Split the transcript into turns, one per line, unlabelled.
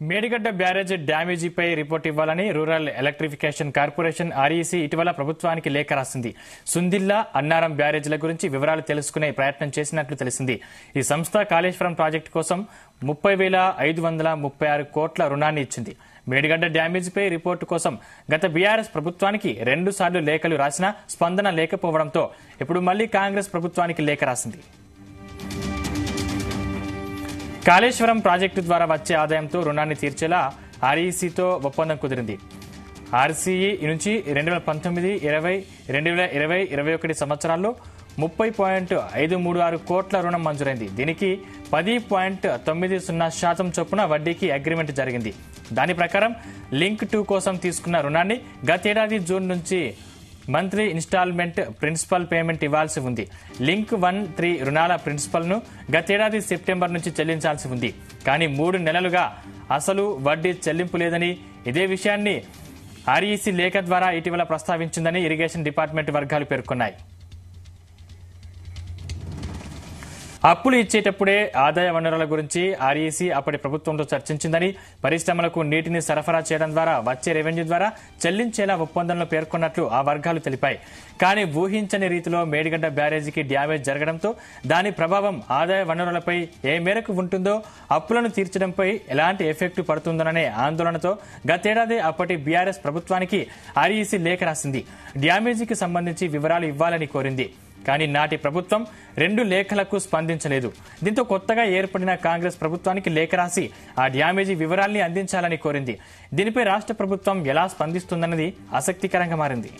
Medigadda barrage డ్యామేజీపై report ఇవ్వాలని rural electrification corporation REC ఇటీవల ప్రభుత్వానికి లేఖ రాసింది. సుందిల్లా, అన్నారం బ్యారేజ్ల గురించి వివరాలు తెలుసుకునే ప్రయత్నం చేసినట్లు తెలిసింది. ఈ సంస్థ కాళేశ్వరం ప్రాజెక్టు కోసం 30,536 కోట్ల రుణాన్ని ఇచ్చింది. మేడిగడ్డ డ్యామేజీపై రిపోర్టు కోసం గత బీఆర్ఎస్ ప్రభుత్వానికి 2 సార్లు లేఖలు రాసినా స్పందన లేకపోవడంతో ఇప్పుడు మళ్లీ కాంగ్రెస్ ప్రభుత్వానికి లేఖ రాసింది. కాళేశ్వరం ప్రాజెక్టు ద్వారా వచ్చే ఆదాయంతో రుణాన్ని తీర్చేలా ఆర్ఈసీతో ఒప్పందం కుదిరింది. ఆర్సీఈ నుంచి 2019, 20, 2020, 2021 సంవత్సరాల్లో 30.536 కోట్ల రుణం మంజూరైంది. దీనికి 10.90% చొప్పున వడ్డీకి అగ్రిమెంట్ జరిగింది. దాని ప్రకారం లింక్ 2 కోసం తీసుకున్న రుణాన్ని గతేడాది జూన్ నుంచి మంత్లీ ఇన్స్టాల్మెంట్ ప్రిన్సిపల్ పేమెంట్ ఇవ్వాల్సి ఉంది. లింక్ 1, 3 రుణాల ప్రిన్సిపల్ ను గతేడాది సెప్టెంబర్ నుంచి చెల్లించాల్సి ఉంది. కానీ 3 నెలలుగా అసలు వడ్డీ చెల్లింపు లేదని, ఇదే విషయాన్ని ఆర్ఈసీ లేఖ ద్వారా ఇటీవల ప్రస్తావించిందని ఇరిగేషన్ డిపార్ట్మెంట్ వర్గాలు పేర్కొన్నాయి. అప్పులు ఇచ్చేటప్పుడే ఆదాయ వనరుల గురించి ఆర్ఈసీ అప్పటి ప్రభుత్వంతో చర్చించిందని, పరిశ్రమలకు నీటిని సరఫరా చేయడం ద్వారా వచ్చే రెవెన్యూ ద్వారా చెల్లించేలా ఒప్పందంలో పేర్కొన్నట్లు ఆ వర్గాలు తెలిపాయి. కానీ ఊహించని రీతిలో మేడిగడ్డ బ్యారేజీకి డ్యామేజ్ జరగడంతో దాని ప్రభావం ఆదాయ వనరులపై ఏ మేరకు ఉంటుందో, అప్పులను తీర్చడంపై ఎలాంటి ఎఫెక్ట్ పడుతుందోననే ఆందోళనతో గతేడాది అప్పటి బీఆర్ఎస్ ప్రభుత్వానికి ఆర్ఈసీ లేఖ రాసింది. డ్యామేజీకి సంబంధించి వివరాలు ఇవ్వాలని కోరింది. కానీ నాటి ప్రభుత్వం 2 లేఖలకు స్పందించలేదు. దీంతో కొత్తగా ఏర్పడిన కాంగ్రెస్ ప్రభుత్వానికి లేఖ రాసి ఆ డ్యామేజీ వివరాల్ని అందించాలని కోరింది. దీనిపై రాష్ట్ర ప్రభుత్వం ఎలా స్పందిస్తుందన్నది ఆసక్తికరంగా మారింది.